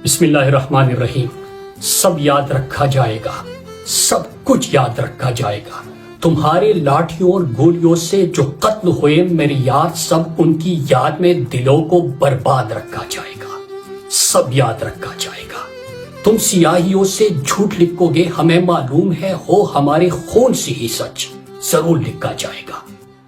بسم اللہ الرحمن الرحیم۔ سب یاد رکھا جائے گا، سب کچھ یاد رکھا جائے گا۔ تمہارے لاٹھیوں اور گولیوں سے جو قتل ہوئے میری یاد، سب ان کی یاد میں دلوں کو برباد رکھا جائے گا، سب یاد رکھا جائے گا۔ تم سیاہیوں سے جھوٹ لکھو گے، ہمیں معلوم ہے ہو ہمارے خون سے ہی سچ ضرور لکھا جائے گا۔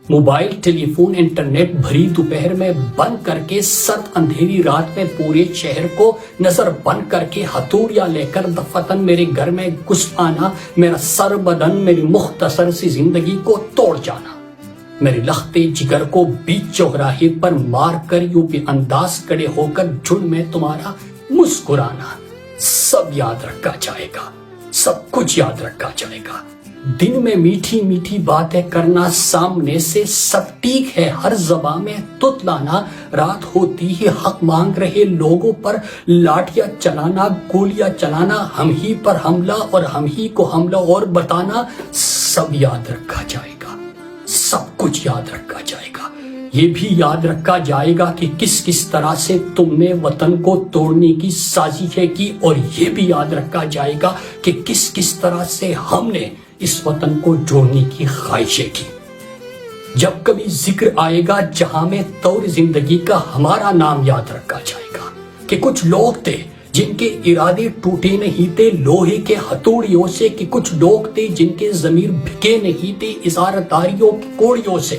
موبائل، ٹیلی فون، انٹرنیٹ بھری دوپہر میں بند کر کے، سرد اندھیری رات میں پورے شہر کو نظر بند کر کے، ہتھوڑیاں لے کر دفتن میرے گھر میں گھس آنا، میرا سر بدن میری مختصر سی زندگی کو توڑ جانا، میرے لختے جگر کو بیچ چوراہے پر مار کر یوں بے انداز کھڑے ہو کر جھنڈ میں تمہارا مسکرانا، سب یاد رکھا جائے گا، سب کچھ یاد رکھا جائے گا۔ دن میں میٹھی میٹھی باتیں کرنا، سامنے سے سب ٹھیک ہے ہر زباں میں تتلانا، رات ہوتی ہی حق مانگ رہے لوگوں پر لاٹیاں چلانا، گولیاں چلانا، ہم ہی پر حملہ اور ہم ہی کو حملہ اور بتانا، سب یاد رکھا جائے گا، سب کچھ یاد رکھا جائے گا۔ یہ بھی یاد رکھا جائے گا کہ کس کس طرح سے تم نے وطن کو توڑنے کی سازشیں کی، اور یہ بھی یاد رکھا جائے گا کہ کس کس طرح سے ہم نے اس وطن کو جوڑنے کی خواہشیں کی۔ جب کبھی ذکر آئے گا جہاں میں طور زندگی کا، ہمارا نام یاد رکھا جائے گا کہ کچھ لوگ تھے جن کے ارادے ٹوٹے نہیں تھے لوہے کے ہتھوڑیوں سے، کہ کچھ لوگ تھے جن کے ضمیر بھکے نہیں تھے اظہارداریوں کی کوڑیوں سے۔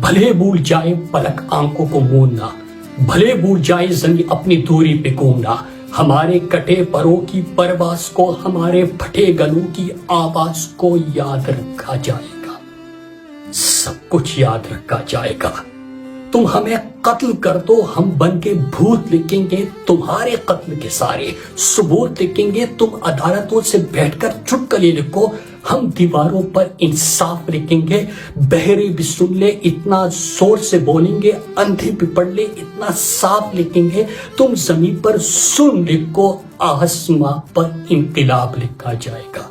بھلے بھول جائے پلک آنکھوں کو موننا، بھلے بھول جائے زمین اپنی دوری پہ گھومنا، ہمارے کٹے پروں کی پرواز کو، ہمارے پھٹے گلوں کی آواز کو یاد رکھا جائے گا، سب کچھ یاد رکھا جائے گا۔ تم ہمیں قتل کر دو، ہم بن کے بھوت لکھیں گے تمہارے قتل کے سارے ثبوت لکھیں گے، تم عدالتوں سے بیٹھ کر چٹکلے لکھو، ہم دیواروں پر انصاف لکھیں گے، بہرے بھی سن لے اتنا زور سے بولیں گے، اندھے بھی پڑھ لے اتنا صاف لکھیں گے، تم زمین پر سن لکھو، آسماں پر انقلاب لکھا جائے گا،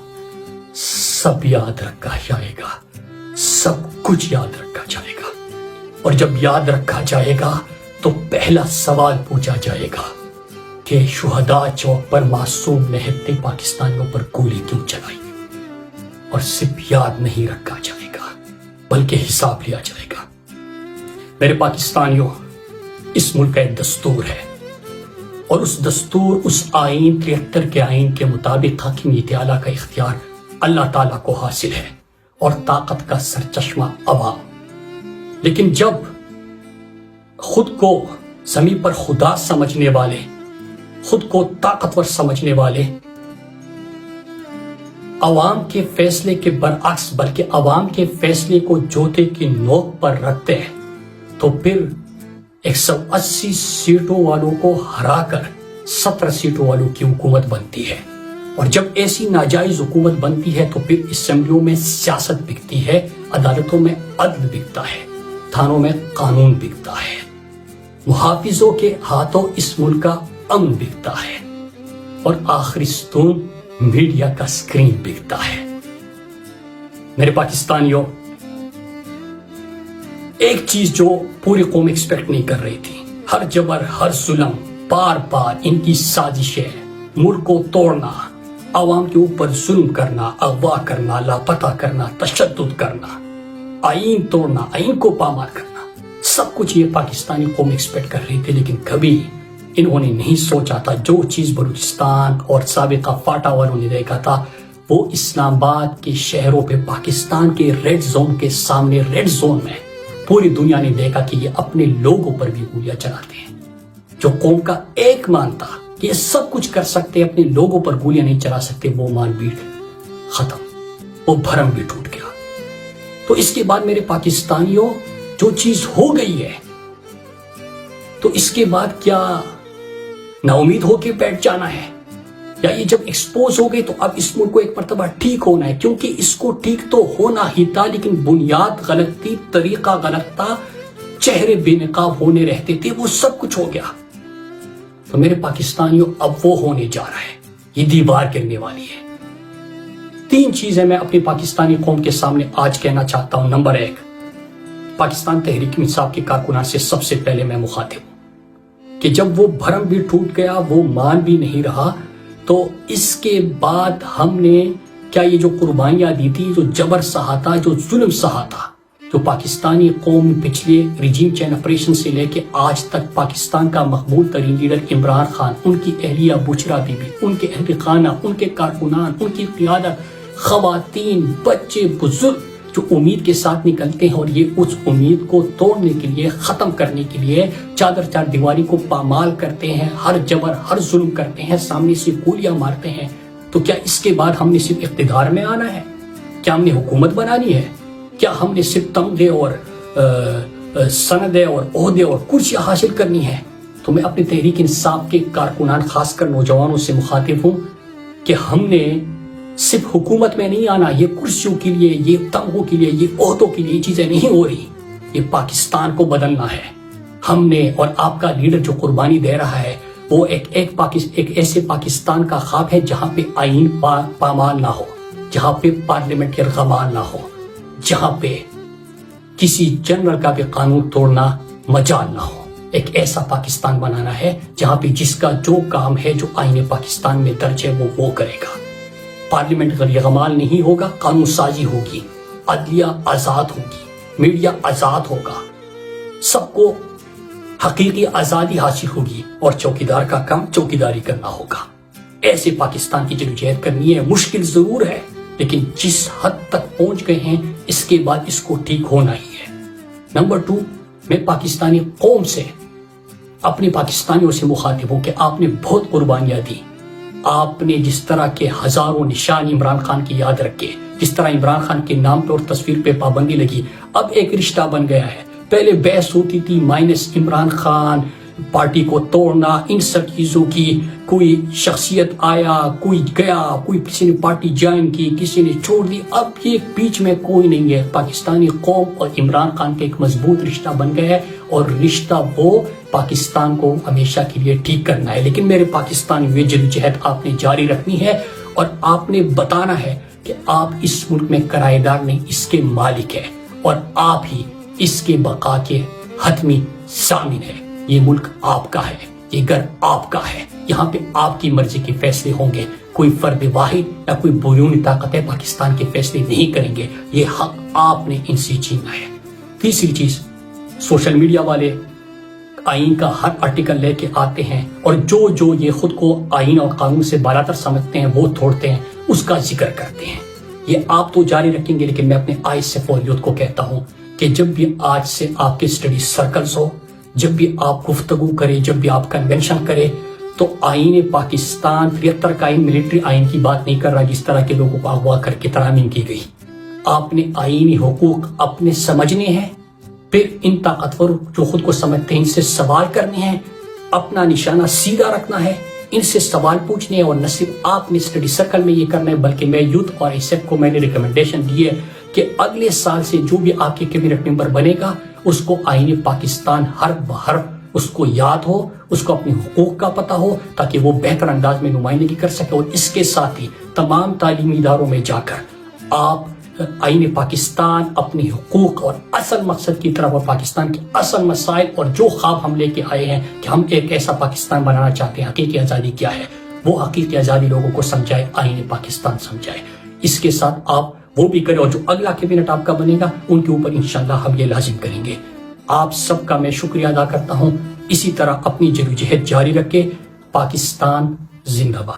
سب یاد رکھا جائے گا، سب کچھ یاد رکھا جائے گا۔ اور جب یاد رکھا جائے گا تو پہلا سوال پوچھا جائے گا کہ شہداء چوک پر معصوم نہتے پاکستانیوں پر گولی کیوں چلائی؟ اور صرف یاد نہیں رکھا جائے گا بلکہ حساب لیا جائے گا۔ میرے پاکستانیوں، اس ملک کا ایک دستور ہے، اور اس دستور، اس آئین 73 کے آئین کے مطابق حاکمیت اعلیٰ کا اختیار اللہ تعالیٰ کو حاصل ہے اور طاقت کا سرچشمہ عوام۔ لیکن جب خود کو زمین پر خدا سمجھنے والے، خود کو طاقتور سمجھنے والے، عوام کے فیصلے کے برعکس بلکہ عوام کے فیصلے کو جوتے کی نوک پر رکھتے ہیں، تو پھر 180 سیٹوں والوں کو ہرا کر 17 سیٹوں والوں کی حکومت بنتی ہے۔ اور جب ایسی ناجائز حکومت بنتی ہے تو پھر اسمبلیوں میں سیاست بکتی ہے، عدالتوں میں عدل بکتا ہے، تھانوں میں قانون بکتا ہے، محافظوں کے ہاتھوں اس ملک کا امن بکتا ہے، اور آخری ستون میڈیا کا سکرین بکتا ہے۔ میرے پاکستانیوں، ایک چیز جو پوری قوم ایکسپیکٹ نہیں کر رہی تھی، ہر جبر، ہر ظلم، بار بار ان کی سازشیں، ملک کو توڑنا، عوام کے اوپر ظلم کرنا، اغوا کرنا، لاپتہ کرنا، تشدد کرنا، آئین توڑنا، آئین کو پامال کرنا، سب کچھ یہ پاکستانی قوم ایکسپیکٹ کر رہی تھی۔ لیکن کبھی انہوں نے نہیں سوچا تھا جو چیز بلوچستان اور سابقہ فاٹا والوں نے دیکھا تھا، وہ اسلام آباد کے شہروں پہ، پاکستان کے ریڈ زون کے سامنے، ریڈ زون میں پوری دنیا نے دیکھا کہ یہ اپنے لوگوں پر بھی گولیاں چلاتے ہیں۔ جو قوم کا ایک مان تھا کہ یہ سب کچھ کر سکتے، اپنے لوگوں پر گولیاں نہیں چلا سکتے، وہ مان بھی ختم، وہ بھرم بھی ٹوٹ گیا۔ تو اس کے بعد میرے پاکستانیوں، جو چیز ہو گئی ہے تو اس کے بعد کیا نا امید ہو کے بیٹھ جانا ہے؟ یا یہ جب ایکسپوز ہو گئی تو اب اس ملک کو ایک مرتبہ ٹھیک ہونا ہے، کیونکہ اس کو ٹھیک تو ہونا ہی تھا، لیکن بنیاد غلط تھی، طریقہ غلط تھا، چہرے بے نقاب ہونے رہتے تھے، وہ سب کچھ ہو گیا۔ تو میرے پاکستانیوں، اب وہ ہونے جا رہا ہے، یہ دیوار گرنے والی ہے۔ 3 چیزیں میں اپنی پاکستانی قوم کے سامنے آج کہنا چاہتا ہوں۔ نمبر 1، پاکستان تحریک انصاف کے کارکنان سے سب سے پہلے میں مخاطب ہوں۔ کہ جب وہ بھرم بھی ٹوٹ گیا، وہ مان بھی نہیں رہا، تو اس کے بعد ہم نے کیا یہ جو قربانیاں دی تھی، جو جبر سہا تھا، جو ظلم سہا تھا، جو پاکستانی قوم پچھلے رجیم چین آپریشن سے لے کے آج تک پاکستان کا مقبول ترین لیڈر عمران خان، ان کی اہلیہ بشرا بی بی، ان کے اہل خانہ، ان کے کارکنان، ان کی قیادت، خواتین، بچے، بزرگ جو امید کے ساتھ نکلتے ہیں، اور یہ اس امید کو توڑنے کے لیے، ختم کرنے کے لیے چار دیواری کو پامال کرتے ہیں، ہر جبر، ہر ظلم کرتے ہیں، سامنے سے گولیاں مارتے ہیں، تو کیا اس کے بعد ہم نے صرف اقتدار میں آنا ہے؟ کیا ہم نے حکومت بنانی ہے؟ کیا ہم نے صرف تمغے اور سندیں اور عہدے اور کرسیاں حاصل کرنی ہے؟ تو میں اپنی تحریک انصاف کے کارکنان، خاص کر نوجوانوں سے مخاطب ہوں کہ ہم نے صرف حکومت میں نہیں آنا، یہ کرسیوں کے لیے، یہ تمغوں کے لیے، یہ عہدوں کے لیے یہ چیزیں نہیں ہو رہی، یہ پاکستان کو بدلنا ہے ہم نے۔ اور آپ کا لیڈر جو قربانی دے رہا ہے، وہ ایک ایسے پاکستان کا خواب ہے جہاں پہ آئین پامال نہ ہو، جہاں پہ پارلیمنٹ کے ارغمال نہ ہو، جہاں پہ کسی جنرل کا بھی قانون توڑنا مجال نہ ہو۔ ایک ایسا پاکستان بنانا ہے جہاں پہ جس کا جو کام ہے، جو آئین پاکستان میں درج ہے، وہ کرے گا۔ پارلیمنٹ کا ارغمال نہیں ہوگا، قانون سازی ہوگی، عدلیہ آزاد ہوگی، میڈیا آزاد ہوگا، سب کو حقیقی آزادی حاصل ہوگی، اور چوکیدار کا کام چوکیداری کرنا ہوگا۔ ایسے پاکستان کی جدوجہد کرنی ہے، مشکل ضرور ہے، لیکن جس حد تک پہنچ گئے ہیں اس کے بعد اس کو ٹھیک ہونا ہی ہے۔ نمبر 2، میں پاکستانی قوم سے، اپنے پاکستانیوں سے مخاطب ہوں کہ آپ نے بہت قربانیاں دی، آپ نے جس طرح کے ہزاروں نشان عمران خان کی یاد رکھے، جس طرح عمران خان کے نام پہ اور تصویر پہ پابندی لگی، اب ایک رشتہ بن گیا ہے۔ پہلے بحث ہوتی تھی مائنس عمران خان، پارٹی کو توڑنا، ان سب چیزوں کی، کوئی شخصیت آیا، کوئی گیا، کوئی کسی نے پارٹی جوائن کی، کسی نے چھوڑ دی، اب یہ بیچ میں کوئی نہیں ہے۔ پاکستانی قوم اور عمران خان کا ایک مضبوط رشتہ بن گیا ہے، اور رشتہ وہ پاکستان کو ہمیشہ کے لیے ٹھیک کرنا ہے۔ لیکن میرے پاکستانی جدوجہد آپ نے جاری رکھنی ہے، اور آپ نے بتانا ہے کہ آپ اس ملک میں کرایہ دار نہیں، اس کے مالک ہیں، اور آپ ہی اس کے بقا کے حتمی ضامن ہے۔ یہ ملک آپ کا ہے، یہ گھر آپ کا ہے، یہاں پہ آپ کی مرضی کے فیصلے ہوں گے، کوئی فرد واحد یا کوئی بیرونی طاقتیں پاکستان کے فیصلے نہیں کریں گے، یہ حق آپ نے ان سے چھینا ہے۔ تیسری چیز، سوشل میڈیا والے آئین کا ہر آرٹیکل لے کے آتے ہیں، اور جو یہ خود کو آئین اور قانون سے بالاتر سمجھتے ہیں وہ توڑتے ہیں، اس کا ذکر کرتے ہیں۔ یہ آپ تو جاری رکھیں گے، لیکن میں اپنے آئس سے فوریت کو کہتا ہوں کہ جب بھی آج سے آپ کے اسٹڈی سرکلز ہو، جب بھی آپ گفتگو کرے، جب بھی آپ کنونشن کرے، تو آئین پاکستان 73 کا آئین ملٹری آئین کی بات نہیں کر رہا جس طرح کے لوگوں کو اغوا کر کے ترامیم کی گئی۔ آپ نے آئینی حقوق اپنے سمجھنے ہیں، پھر ان طاقتور جو خود کو سمجھتے ہیں ان سے سوال کرنے ہیں، اپنا نشانہ سیدھا رکھنا ہے، ان سے سوال پوچھنے ہیں، اور نہ صرف آپ نے اسٹڈی سرکل میں یہ کرنا ہے بلکہ میں یوتھ اور ایسیپ کو میں نے ریکمنڈیشن دی ہے کہ اگلے سال سے جو بھی آپ کے کیبنٹ ممبر بنے گا اس کو آئین پاکستان حرف بحرف اس کو یاد ہو، اس کو اپنے حقوق کا پتہ ہو، تاکہ وہ بہتر انداز میں نمائندگی کر سکے۔ اور اس کے ساتھ ہی تمام تعلیمی اداروں میں جا کر آپ آئین پاکستان، اپنے حقوق اور اصل مقصد کی طرف، اور پاکستان کے اصل مسائل اور جو خواب ہم لے کے آئے ہیں کہ ہم ایک ایسا پاکستان بنانا چاہتے ہیں، حقیقی آزادی کیا ہے، وہ حقیقی آزادی لوگوں کو سمجھائے، آئین پاکستان سمجھائے۔ اس کے ساتھ آپ وہ بھی کریں، اور جو اگلا کیبنٹ آپ کا بنے گا ان کے اوپر انشاءاللہ ہم یہ لازم کریں گے۔ آپ سب کا میں شکریہ ادا کرتا ہوں۔ اسی طرح اپنی جدوجہد جاری رکھے۔ پاکستان زندہ باد۔